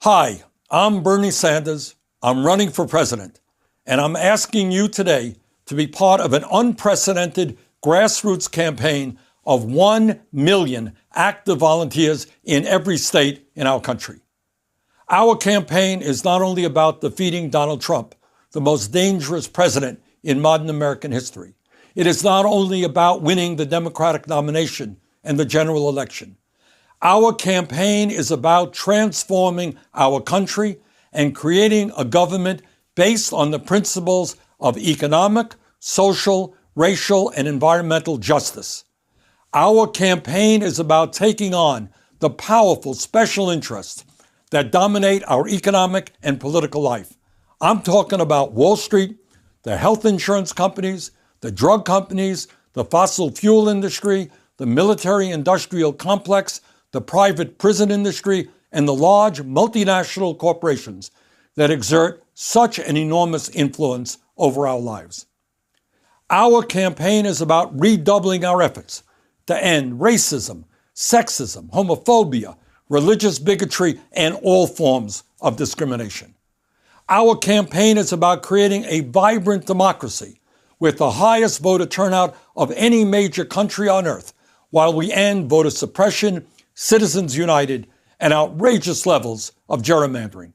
Hi, I'm Bernie Sanders. I'm running for president, and I'm asking you today to be part of an unprecedented grassroots campaign of 1 million active volunteers in every state in our country. Our campaign is not only about defeating Donald Trump, the most dangerous president in modern American history. It is not only about winning the Democratic nomination and the general election. Our campaign is about transforming our country and creating a government based on the principles of economic, social, racial, and environmental justice. Our campaign is about taking on the powerful special interests that dominate our economic and political life. I'm talking about Wall Street, the health insurance companies, the drug companies, the fossil fuel industry, the military-industrial complex, the private prison industry, and the large multinational corporations that exert such an enormous influence over our lives. Our campaign is about redoubling our efforts to end racism, sexism, homophobia, religious bigotry, and all forms of discrimination. Our campaign is about creating a vibrant democracy with the highest voter turnout of any major country on earth, while we end voter suppression, Citizens United, and outrageous levels of gerrymandering.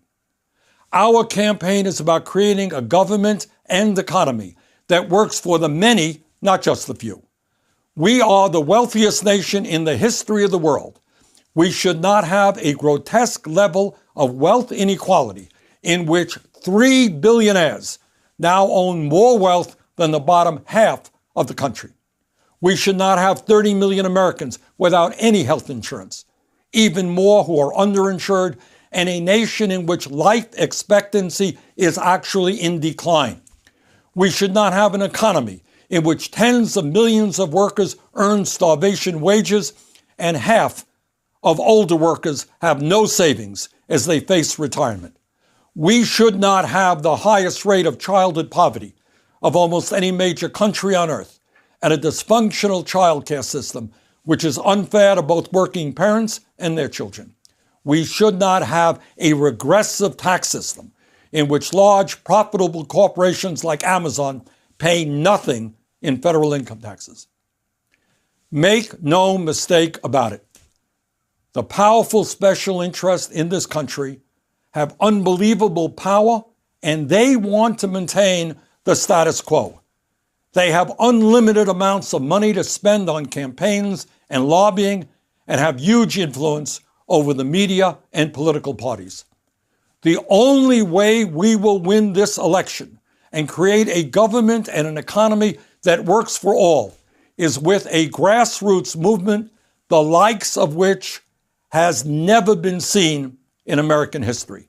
Our campaign is about creating a government and economy that works for the many, not just the few. We are the wealthiest nation in the history of the world. We should not have a grotesque level of wealth inequality in which 3 billionaires now own more wealth than the bottom half of the country. We should not have 30 million Americans without any health insurance, even more who are underinsured, and a nation in which life expectancy is actually in decline. We should not have an economy in which tens of millions of workers earn starvation wages and half of older workers have no savings as they face retirement. We should not have the highest rate of childhood poverty of almost any major country on earth, and a dysfunctional child care system which is unfair to both working parents and their children. We should not have a regressive tax system in which large profitable corporations like Amazon pay nothing in federal income taxes. Make no mistake about it. The powerful special interests in this country have unbelievable power, and they want to maintain the status quo. They have unlimited amounts of money to spend on campaigns and lobbying and have huge influence over the media and political parties. The only way we will win this election and create a government and an economy that works for all is with a grassroots movement, the likes of which has never been seen in American history.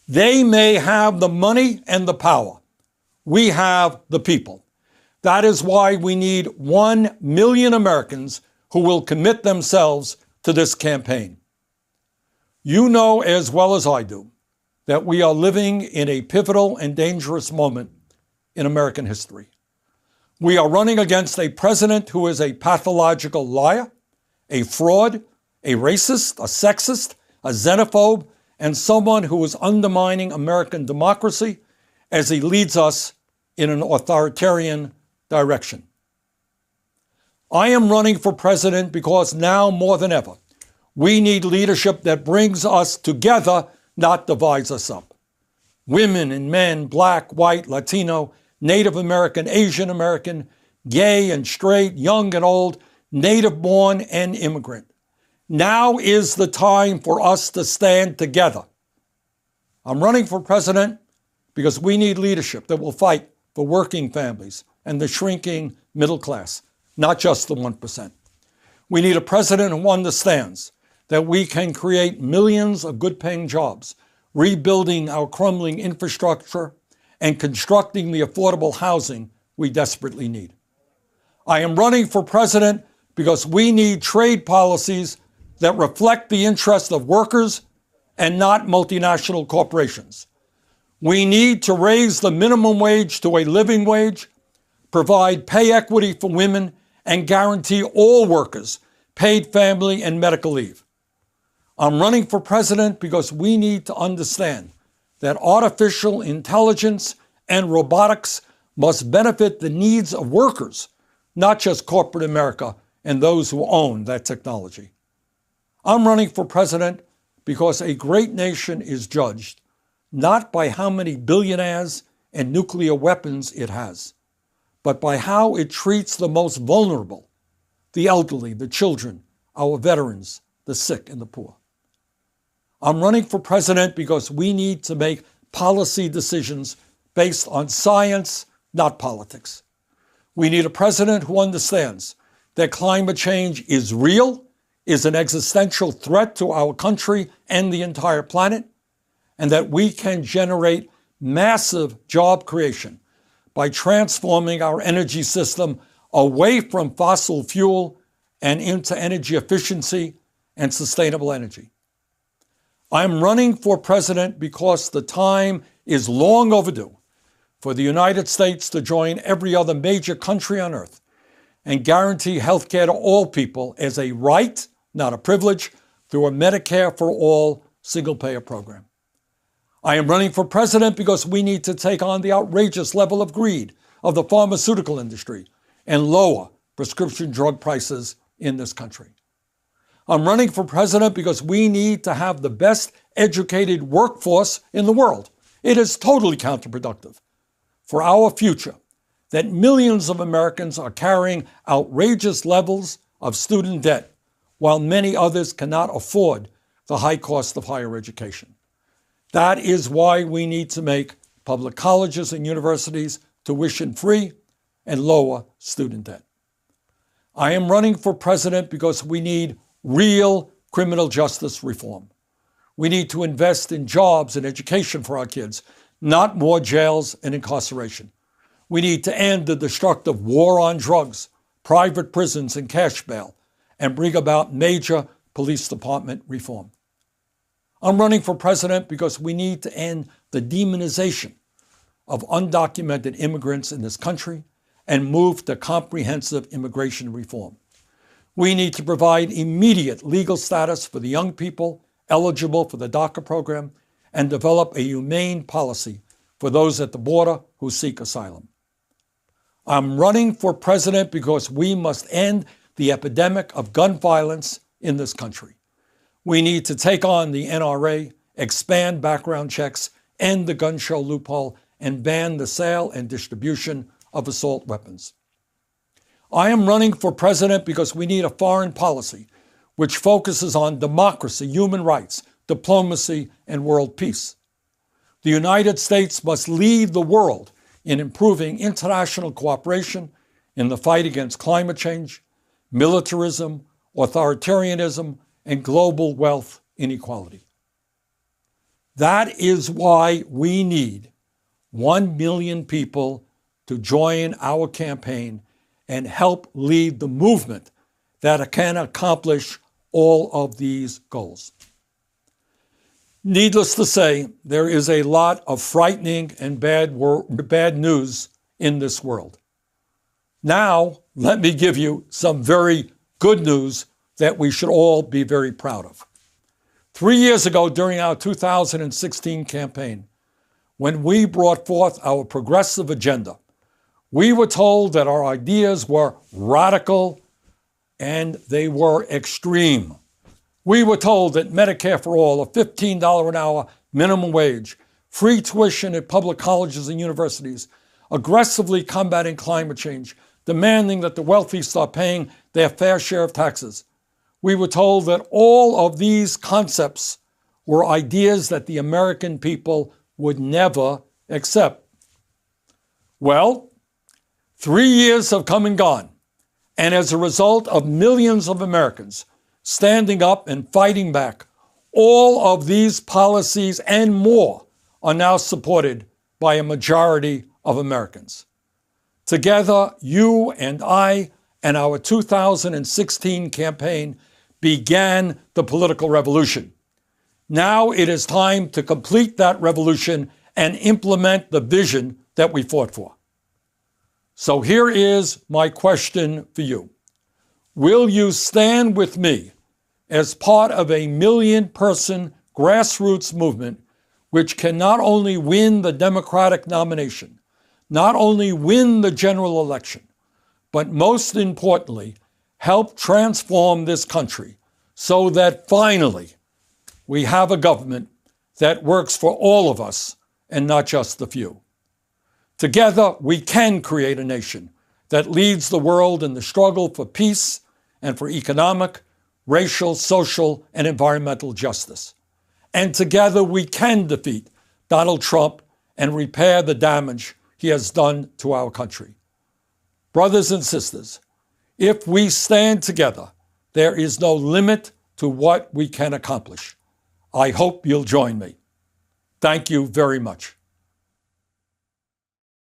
They may have the money and the power. We have the people. That is why we need 1 million Americans who will commit themselves to this campaign. You know as well as I do that we are living in a pivotal and dangerous moment in American history. We are running against a president who is a pathological liar, a fraud, a racist, a sexist, a xenophobe, and someone who is undermining American democracy as he leads us in an authoritarian direction. I am running for president because now more than ever, we need leadership that brings us together, not divides us up. Women and men, Black, white, Latino, Native American, Asian American, gay and straight, young and old, native born and immigrant. Now is the time for us to stand together. I'm running for president because we need leadership that will fight for working families and the shrinking middle class, not just the 1%. We need a president who understands that we can create millions of good-paying jobs, rebuilding our crumbling infrastructure and constructing the affordable housing we desperately need. I am running for president because we need trade policies that reflect the interests of workers and not multinational corporations. We need to raise the minimum wage to a living wage, provide pay equity for women, and guarantee all workers paid family and medical leave. I'm running for president because we need to understand that artificial intelligence and robotics must benefit the needs of workers, not just corporate America and those who own that technology. I'm running for president because a great nation is judged not by how many billionaires and nuclear weapons it has, but by how it treats the most vulnerable, the elderly, the children, our veterans, the sick, and the poor. I'm running for president because we need to make policy decisions based on science, not politics. We need a president who understands that climate change is real, is an existential threat to our country and the entire planet, and that we can generate massive job creation by transforming our energy system away from fossil fuel and into energy efficiency and sustainable energy. I'm running for president because the time is long overdue for the United States to join every other major country on earth and guarantee health care to all people as a right, not a privilege, through a Medicare for all single-payer program. I am running for president because we need to take on the outrageous level of greed of the pharmaceutical industry and lower prescription drug prices in this country. I'm running for president because we need to have the best educated workforce in the world. It is totally counterproductive for our future that millions of Americans are carrying outrageous levels of student debt, while many others cannot afford the high cost of higher education. That is why we need to make public colleges and universities tuition-free and lower student debt. I am running for president because we need real criminal justice reform. We need to invest in jobs and education for our kids, not more jails and incarceration. We need to end the destructive war on drugs, private prisons, and cash bail, and bring about major police department reform. I'm running for president because we need to end the demonization of undocumented immigrants in this country and move to comprehensive immigration reform. We need to provide immediate legal status for the young people eligible for the DACA program and develop a humane policy for those at the border who seek asylum. I'm running for president because we must end the epidemic of gun violence in this country. We need to take on the NRA, expand background checks, end the gun show loophole, and ban the sale and distribution of assault weapons. I am running for president because we need a foreign policy which focuses on democracy, human rights, diplomacy, and world peace. The United States must lead the world in improving international cooperation in the fight against climate change, militarism, authoritarianism, and global wealth inequality. That is why we need 1 million people to join our campaign and help lead the movement that can accomplish all of these goals. Needless to say, there is a lot of frightening and bad news in this world. Now, let me give you some very good news that we should all be very proud of. 3 years ago, during our 2016 campaign, when we brought forth our progressive agenda, we were told that our ideas were radical and they were extreme. We were told that Medicare for all, a $15 an hour minimum wage, free tuition at public colleges and universities, aggressively combating climate change, demanding that the wealthy start paying their fair share of taxes. We were told that all of these concepts were ideas that the American people would never accept. Well, 3 years have come and gone, and as a result of millions of Americans standing up and fighting back, all of these policies and more are now supported by a majority of Americans. Together, you and I and our 2016 campaign began the political revolution. Now it is time to complete that revolution and implement the vision that we fought for. So here is my question for you. Will you stand with me as part of a million-person grassroots movement which can not only win the Democratic nomination, not only win the general election, but most importantly, help transform this country so that finally we have a government that works for all of us and not just the few. Together, we can create a nation that leads the world in the struggle for peace and for economic, racial, social, and environmental justice. And together, we can defeat Donald Trump and repair the damage he has done to our country. Brothers and sisters, if we stand together, there is no limit to what we can accomplish. I hope you'll join me. Thank you very much.